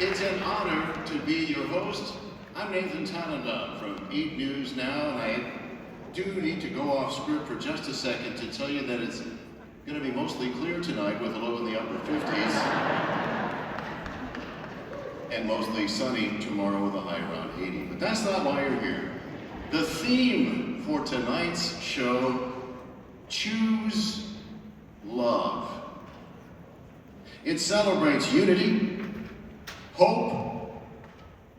It's an honor to be your host. I'm Nathan Tannenbaum from 8 News Now, and I do need to go off script for just a second to tell you that it's going to be mostly clear tonight with a low in the upper 50s, and mostly sunny tomorrow with a high around 80. But that's not why you're here. The theme for tonight's show, Choose Love. It celebrates unity, hope,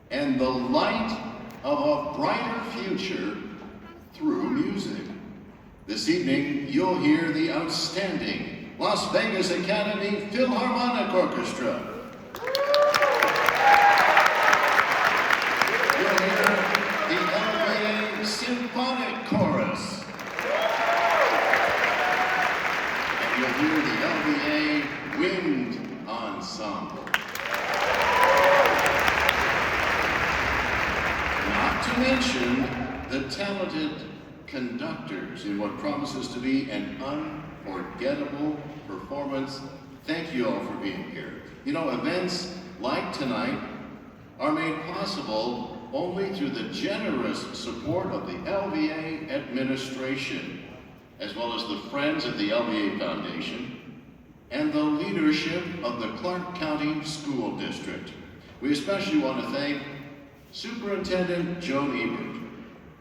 and the light of a brighter future through music. This evening, you'll hear the outstanding Las Vegas Academy Philharmonic Orchestra. You'll hear the LVA Symphonic Chorus. And you'll hear the LVA Wind Ensemble. Not to mention the talented conductors in what promises to be an unforgettable performance. Thank you all for being here. You know, events like tonight are made possible only through the generous support of the LVA administration, as well as the Friends of the LVA Foundation, and the leadership of the Clark County School District. We especially want to thank Superintendent Joan Ebert,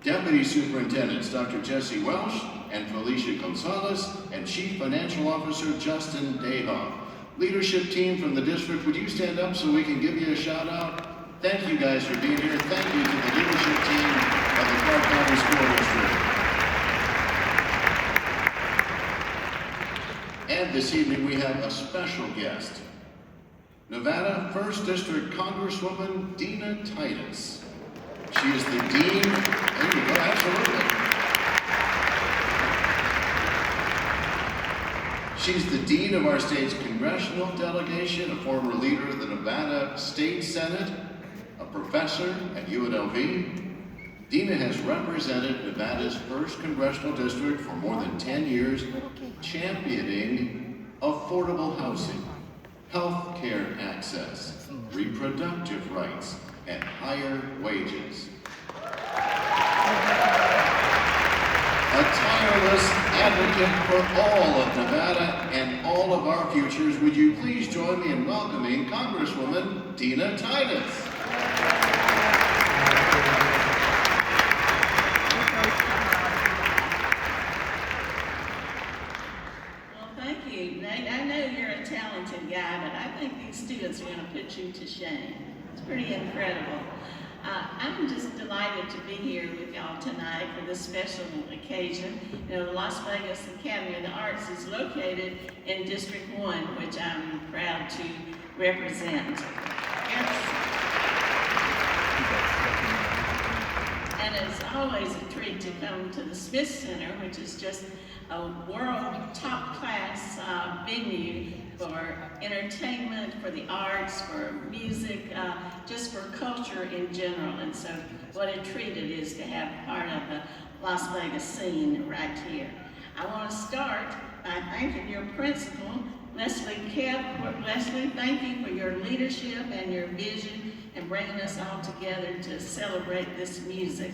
Deputy Superintendents Dr. Jesse Welsh and Felicia Gonzalez, and Chief Financial Officer Justin Dayhoff. Leadership team from the district, would you stand up so we can give you a shout out? Thank you guys for being here. Thank you to the leadership team of the Clark County School District. And this evening we have a special guest, Nevada 1st District Congresswoman Dina Titus. She is the Dean, there you go, absolutely. She's the Dean of our state's congressional delegation, a former leader of the Nevada State Senate, a professor at UNLV. Dina has represented Nevada's 1st Congressional District for more than 10 years, championing affordable housing, health care access, reproductive rights, and higher wages. A tireless advocate for all of Nevada and all of our futures. Would you please join me in welcoming Congresswoman Dina Titus. I know you're a talented guy, but I think these students are going to put you to shame. It's pretty incredible. I'm just delighted to be here with y'all tonight for this special occasion. You know, the Las Vegas Academy of the Arts is located in District 1, which I'm proud to represent. And it's always a treat to come to the Smith Center, which is just a world top-class venue for entertainment, for the arts, for music, just for culture in general. And so what a treat it is to have part of the Las Vegas scene right here. I want to start by thanking your principal, Leslie Kemp. Leslie, thank you for your leadership and your vision and bringing us all together to celebrate this music.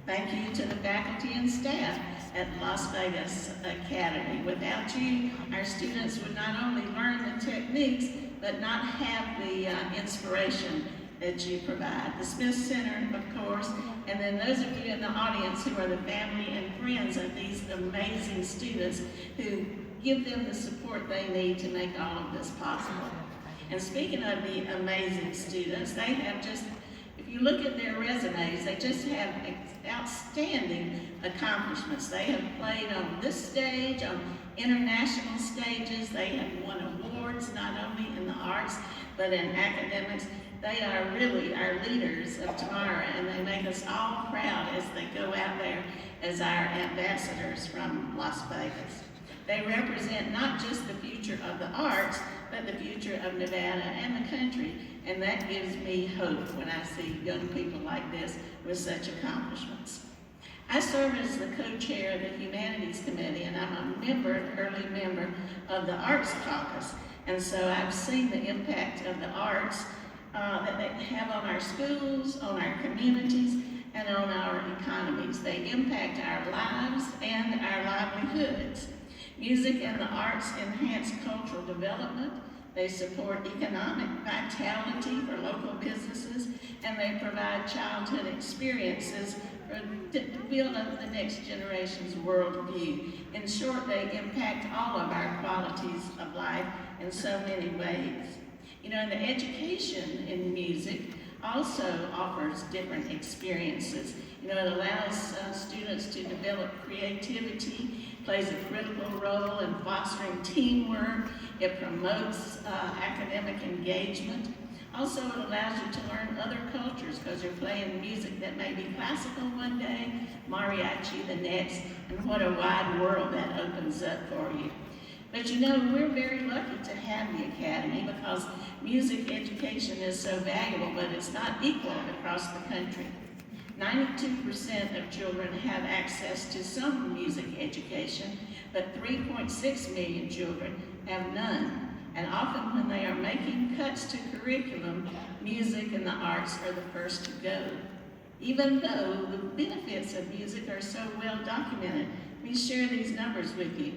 Thank you to the faculty and staff at Las Vegas Academy. Without you, our students would not only learn the techniques, but not have the inspiration that you provide. The Smith Center, of course, and then those of you in the audience who are the family and friends of these amazing students who give them the support they need to make all of this possible. And speaking of the amazing students, they have just, if you look at their resumes, they just have outstanding accomplishments. They have played on this stage, on international stages. They have won awards not only in the arts, but in academics. They are really our leaders of tomorrow, and they make us all proud as they go out there as our ambassadors from Las Vegas. They represent not just the future of the arts, but the future of Nevada and the country. And that gives me hope when I see young people like this with such accomplishments. I serve as the co-chair of the Humanities Committee, and I'm an early member of the Arts Caucus. And so I've seen the impact of the arts that they have on our schools, on our communities, and on our economies. They impact our lives and our livelihoods. Music and the arts enhance cultural development. They support economic vitality for local businesses, and they provide childhood experiences to build up the next generation's worldview. In short, they impact all of our qualities of life in so many ways. You know, and the education in music also offers different experiences. You know, it allows students to develop creativity, plays a critical role in fostering teamwork. It promotes academic engagement. Also, it allows you to learn other cultures because you're playing music that may be classical one day, mariachi the next, and what a wide world that opens up for you. But you know, we're very lucky to have the Academy because music education is so valuable, but it's not equal across the country. 92% of children have access to some music education, but 3.6 million children have none. And often when they are making cuts to curriculum, music and the arts are the first to go. Even though the benefits of music are so well documented, let me share these numbers with you.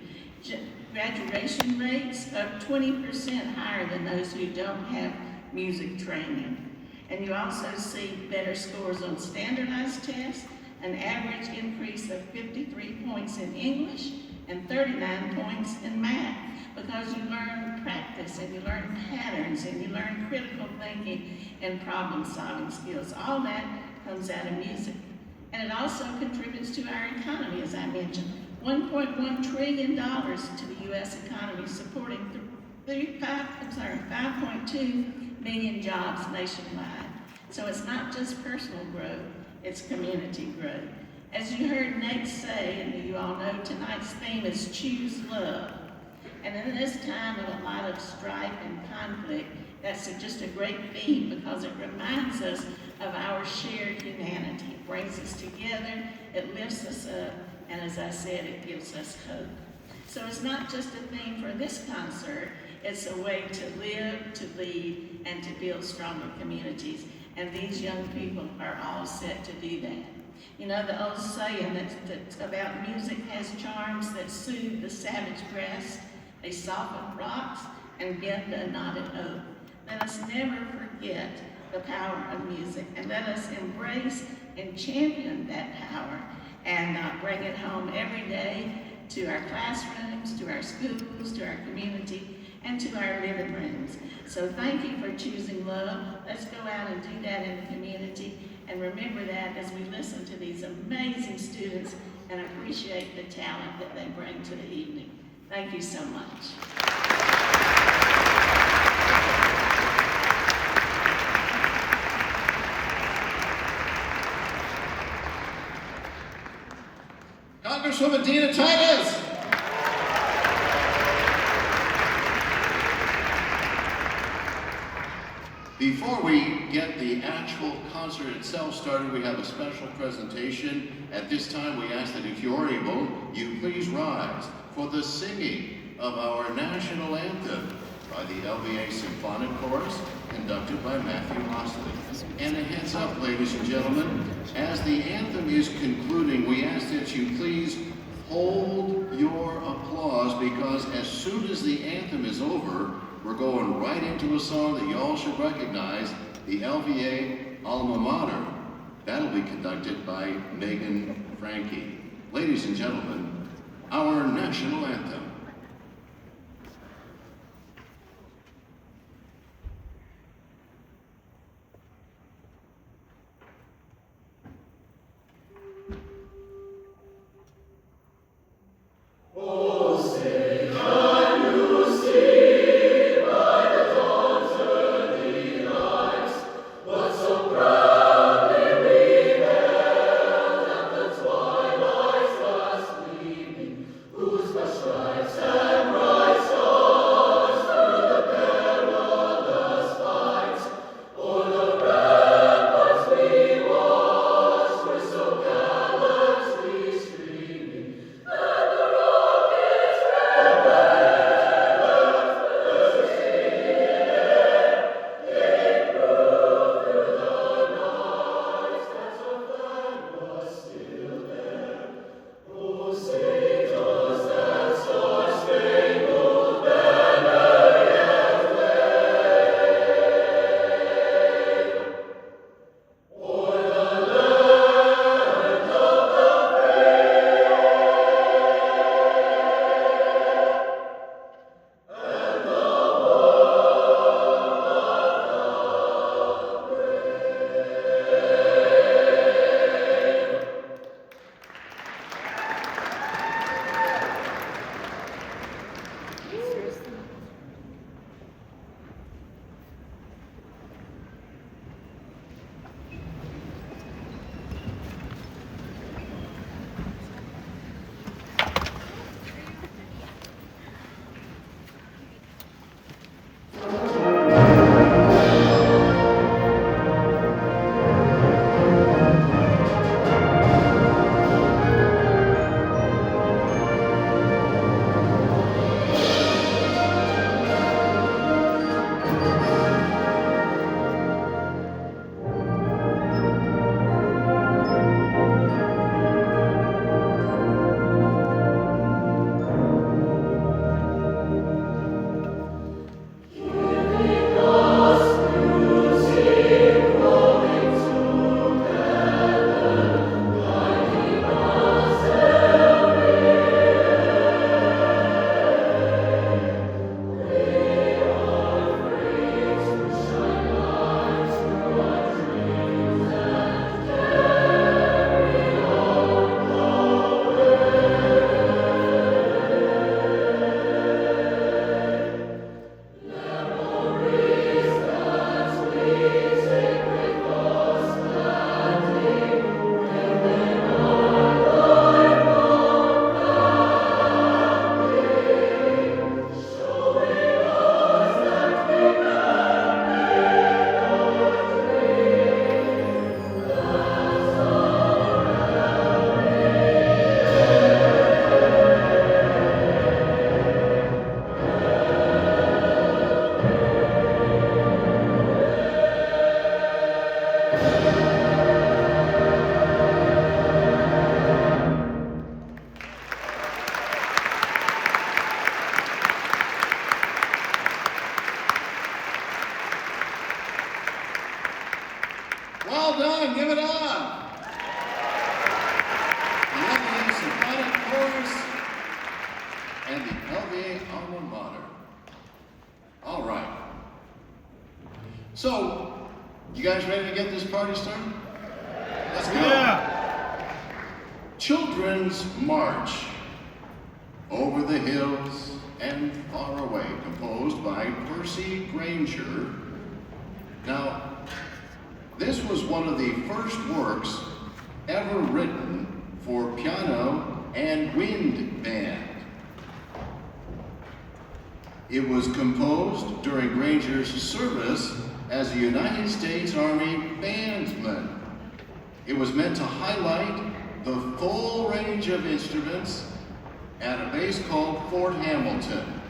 Graduation rates are 20% higher than those who don't have music training. And you also see better scores on standardized tests, an average increase of 53 points in English and 39 points in math, because you learn practice and you learn patterns and you learn critical thinking and problem-solving skills. All that comes out of music. And it also contributes to our economy, as I mentioned. $1.1 trillion to the U.S. economy, supporting 5.2 million jobs nationwide. So it's not just personal growth, it's community growth. As you heard Nate say, and you all know, tonight's theme is Choose Love. And in this time of a lot of strife and conflict, that's just a great theme because it reminds us of our shared humanity. It brings us together, it lifts us up, and as I said, it gives us hope. So it's not just a theme for this concert, it's a way to live, to lead, and to build stronger communities. And these young people are all set to do that. You know, the old saying that's about music has charms that soothe the savage breast, they soften rocks, and bend a knotted oak. Let us never forget the power of music, and let us embrace and champion that power and bring it home every day to our classrooms, to our schools, to our community, and to our living rooms. So thank you for choosing love. Let's go out and do that in the community, and remember that as we listen to these amazing students and appreciate the talent that they bring to the evening. Thank you so much. Congresswoman Dina Titus. Before we get the actual concert itself started, we have a special presentation. At this time, we ask that if you're able, you please rise for the singing of our national anthem by the LVA Symphonic Chorus, conducted by Matthew Hostley. And a heads up, ladies and gentlemen, as the anthem is concluding, we ask that you please hold your applause, because as soon as the anthem is over, we're going right into a song that you all should recognize, the LVA Alma Mater. That'll be conducted by Megan Frankie. Ladies and gentlemen, our national anthem. Whose the strife Well done, give it up. The LVA Symphonic Chorus and the LVA Alma Mater. All right. So, you guys ready to get this party started? Let's go. Yeah. Children's March, Over the Hills and Far Away, composed by Percy Grainger. Now, this was one of the first works ever written for piano and wind band. It was composed during Grainger's service as a United States Army bandsman. It was meant to highlight the full range of instruments at a base called Fort Hamilton.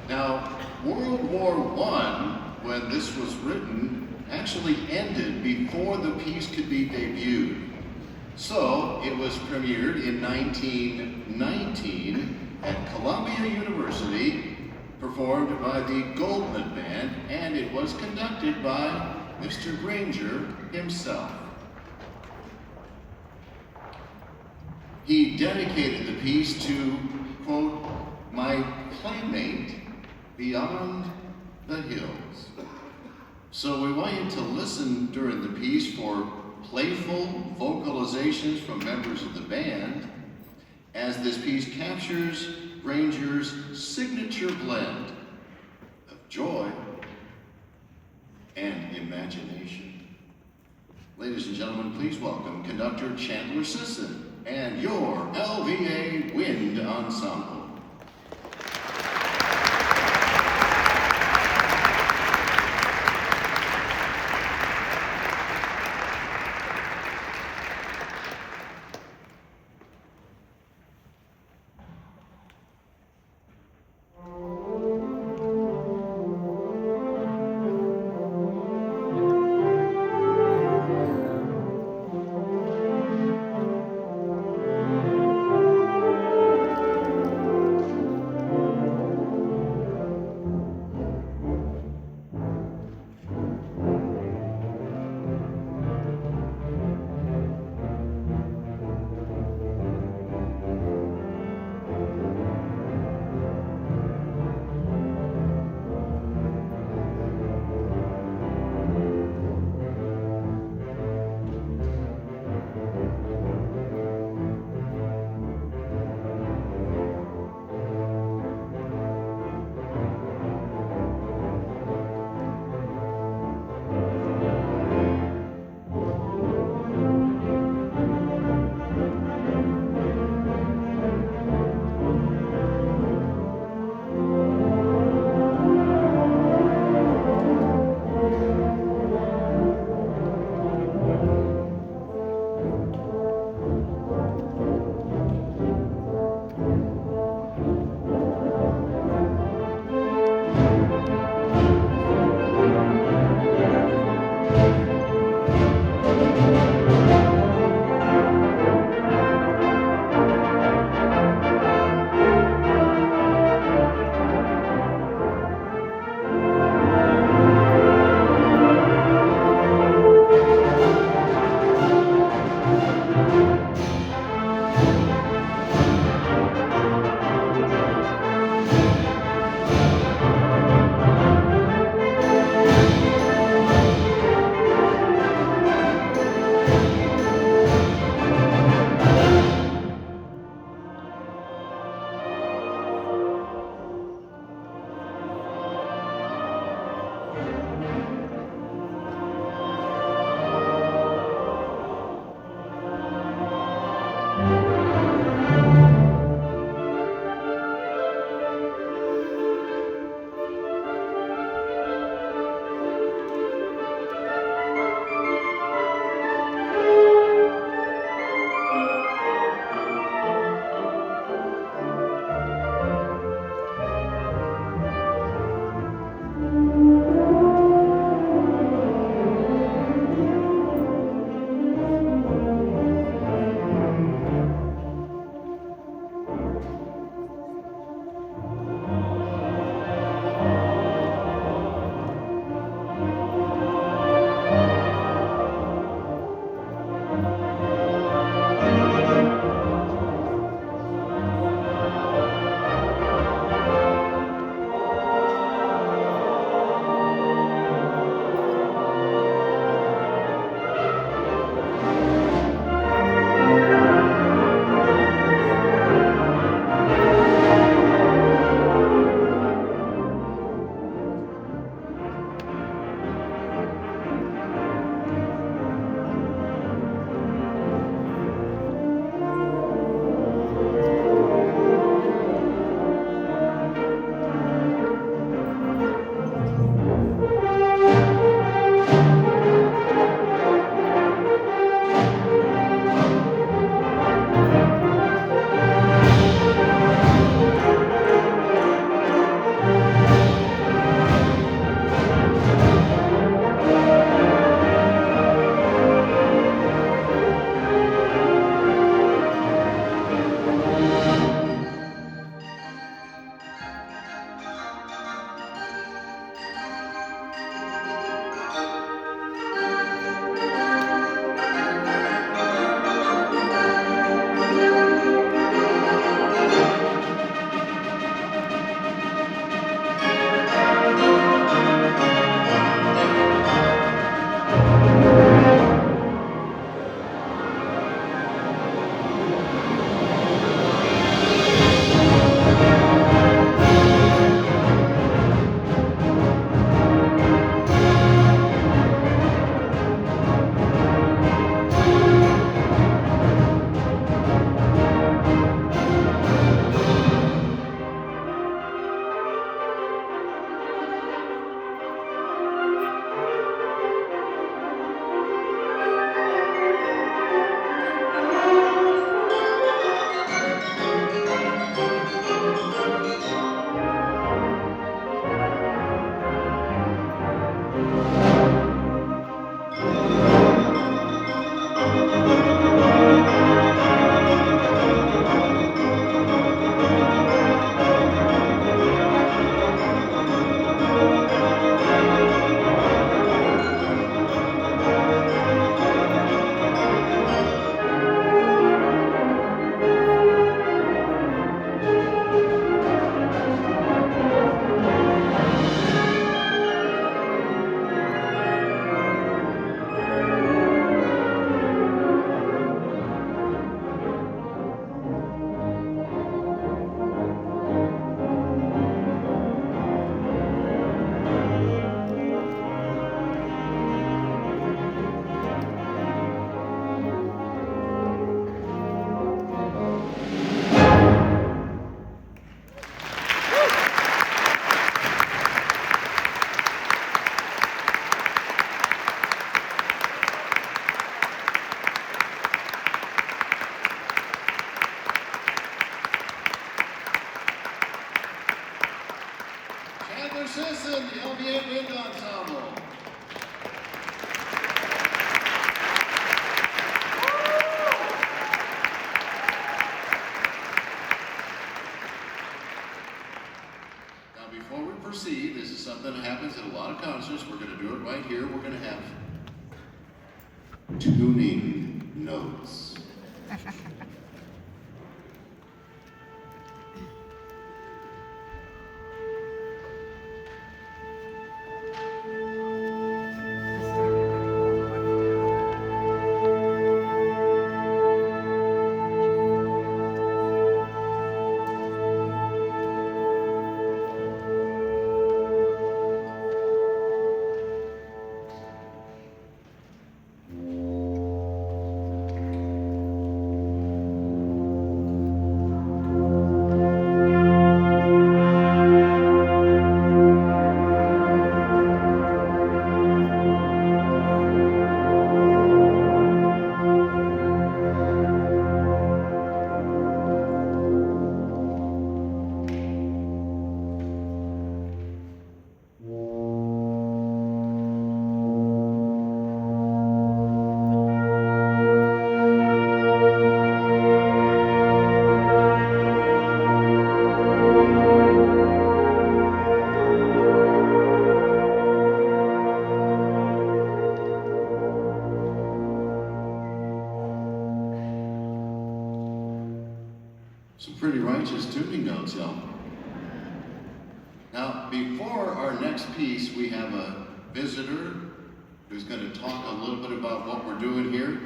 Now, World War I, when this was written, actually ended before the piece could be debuted. So it was premiered in 1919 at Columbia University, performed by the Goldman Band, and it was conducted by Mr. Grainger himself. He dedicated the piece to, quote, "my playmate beyond the hills." So we want you to listen during the piece for playful vocalizations from members of the band as this piece captures Grainger's signature blend of joy and imagination. Ladies and gentlemen, please welcome conductor Chandler Sisson and your LVA Wind Ensemble. Tyler Sisson, the LBA Wind Ensemble. Now before we proceed, this is something that happens at a lot of concerts. We're going to do it right here. We're going to have tuning notes. Some pretty righteous tuning notes, y'all. Now, before our next piece, we have a visitor who's going to talk a little bit about what we're doing here.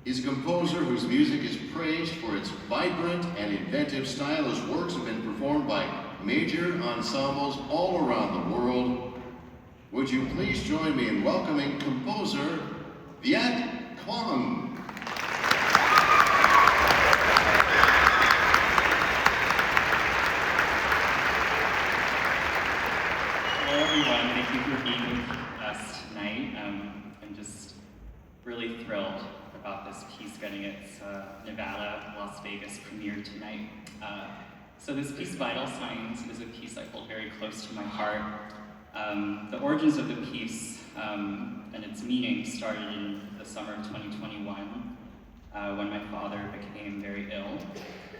He's a composer whose music is praised for its vibrant and inventive style. His works have been performed by major ensembles all around the world. Would you please join me in welcoming composer Viet Quang. Thank you for being with us tonight. I'm just really thrilled about this piece getting its Nevada, Las Vegas premiere tonight. So this piece, Vital Signs, is a piece I hold very close to my heart. The origins of the piece and its meaning started in the summer of 2021 when my father became very ill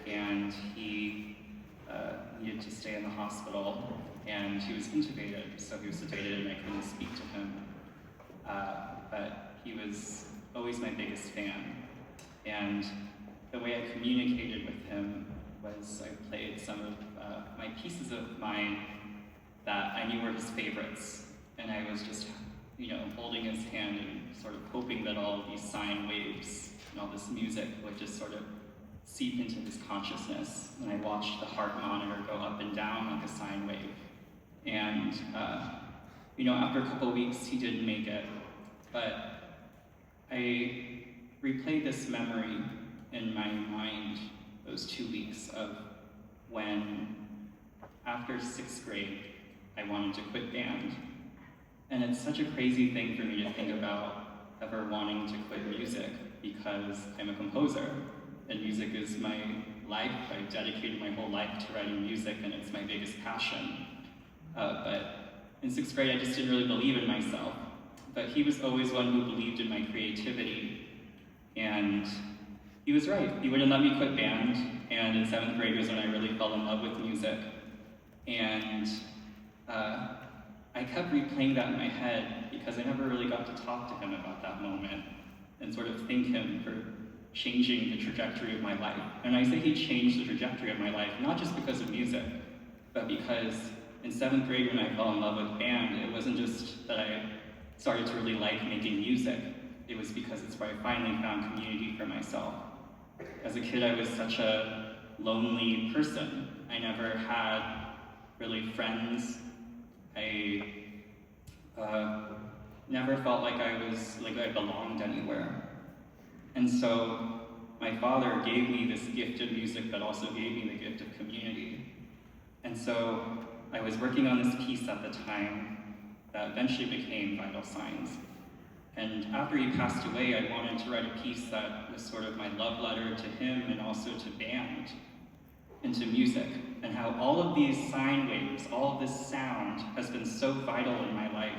and he needed to stay in the hospital. And he was intubated, so he was sedated and I couldn't speak to him. But he was always my biggest fan. And the way I communicated with him was I played some of my pieces of mine that I knew were his favorites. And I was just, holding his hand and sort of hoping that all of these sine waves and all this music would just sort of seep into his consciousness. And I watched the heart monitor go up and down like a sine wave. And, after a couple of weeks, he did make it. But I replayed this memory in my mind, those 2 weeks of when, after 6th grade, I wanted to quit band. And it's such a crazy thing for me to think about ever wanting to quit music because I'm a composer and music is my life. I dedicated my whole life to writing music and it's my biggest passion. But in 6th grade, I just didn't really believe in myself. But he was always one who believed in my creativity. And he was right. He wouldn't let me quit band. And in 7th grade was when I really fell in love with music. And I kept replaying that in my head because I never really got to talk to him about that moment and sort of thank him for changing the trajectory of my life. And I say he changed the trajectory of my life, not just because of music, but because in 7th grade when I fell in love with band, it wasn't just that I started to really like making music. It was because it's where I finally found community for myself. As a kid, I was such a lonely person. I never had really friends. I never felt like I belonged anywhere. And so my father gave me this gift of music, but also gave me the gift of community. And so I was working on this piece at the time that eventually became Vital Signs. And after he passed away, I wanted to write a piece that was sort of my love letter to him and also to band. into music, and how all of these sine waves, all of this sound has been so vital in my life,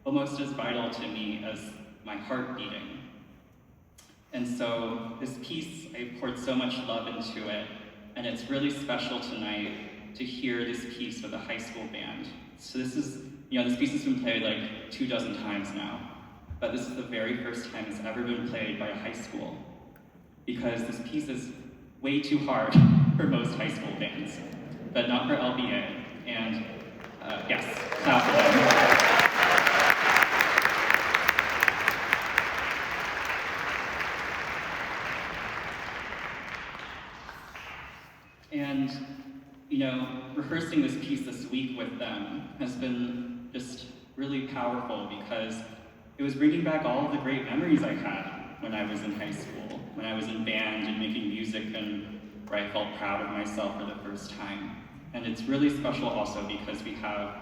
almost as vital to me as my heart beating. And so this piece, I poured so much love into it, and it's really special tonight to hear this piece with a high school band. So this is, this piece has been played like 24 times now, but this is the very first time it's ever been played by a high school, because this piece is way too hard for most high school bands, but not for LBA. And yes, clap for them. And, rehearsing this piece this week with them has been just really powerful, because it was bringing back all of the great memories I had when I was in high school, when I was in band and making music, and where I felt proud of myself for the first time. And it's really special also because we have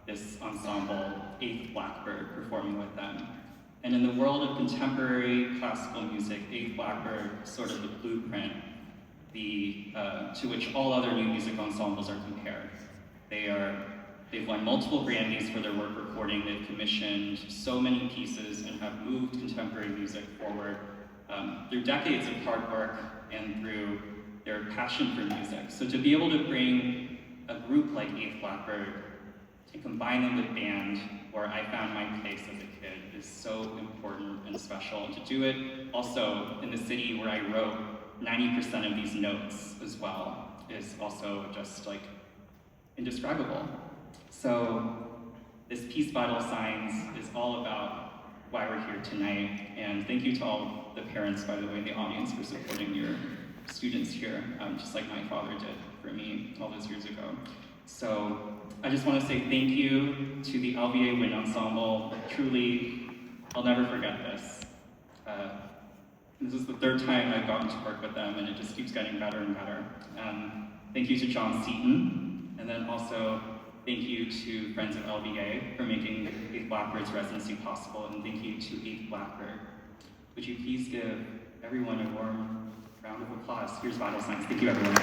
this ensemble, 8th Blackbird, performing with them. And in the world of contemporary classical music, 8th Blackbird is sort of the blueprint to which all other new music ensembles are compared. They've won multiple Grammys for their work recording. They've commissioned so many pieces and have moved contemporary music forward through decades of hard work and through their passion for music. So to be able to bring a group like 8th Blackbird and combine them with band, where I found my place as a kid, is so important and special. And to do it also in the city where I wrote 90% of these notes as well is also just like indescribable. So this piece, Vital Signs, is all about why we're here tonight. And thank you to all the parents, by the way, in the audience, for supporting your students here, just like my father did for me all those years ago. So I just want to say thank you to the LBA Wind Ensemble. Truly, I'll never forget this. This is the 3rd time I've gotten to work with them, and it just keeps getting better and better. Thank you to John Seaton, and then also thank you to Friends of LBA for making 8th Blackbird's residency possible, and thank you to 8th Blackbird. Would you please give everyone a warm round of applause? Here's Vital Signs. Thank you, everyone.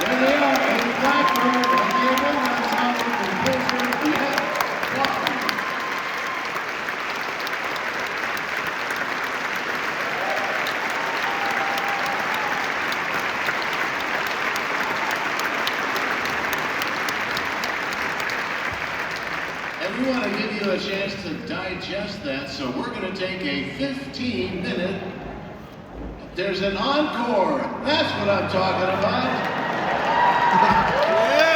There they are, a Blackbird and the wind ensemble composer, Yet Walker. And we want to give you a chance to digest that, so we're going to take a 15-minute. There's an encore. That's what I'm talking about. Yeah!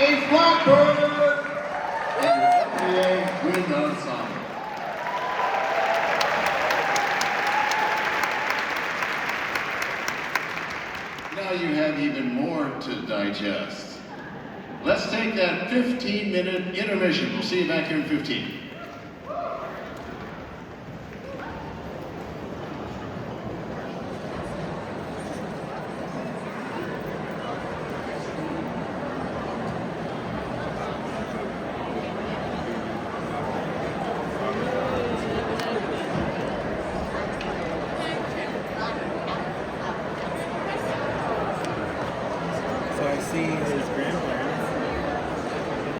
A Blackbird and your NBA Wind Ensemble. Now you have even more to digest. Let's take that 15-minute intermission. We'll see you back here in 15.